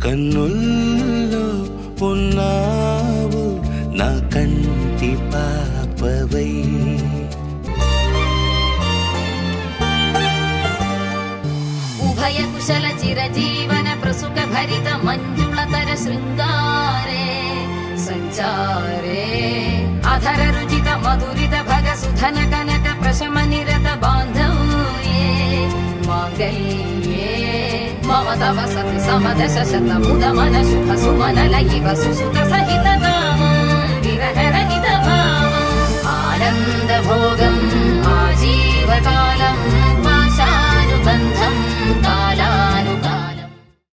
కన్నుల్లో ఉన్నావు నా కంటి పాపవై. ఉభయ కుశల చిరజీవన ప్రసుక భరిత మంజుళతర శృంగారే సంచారే అధర రుచిత మధురిత భగ సుధన కనక ప్రశమ నిరత బాంధవ్యే మాంగళ్యే మమ తవ సతి సమదశ శత ముద మన శుభ సుమన లయివ సుసుత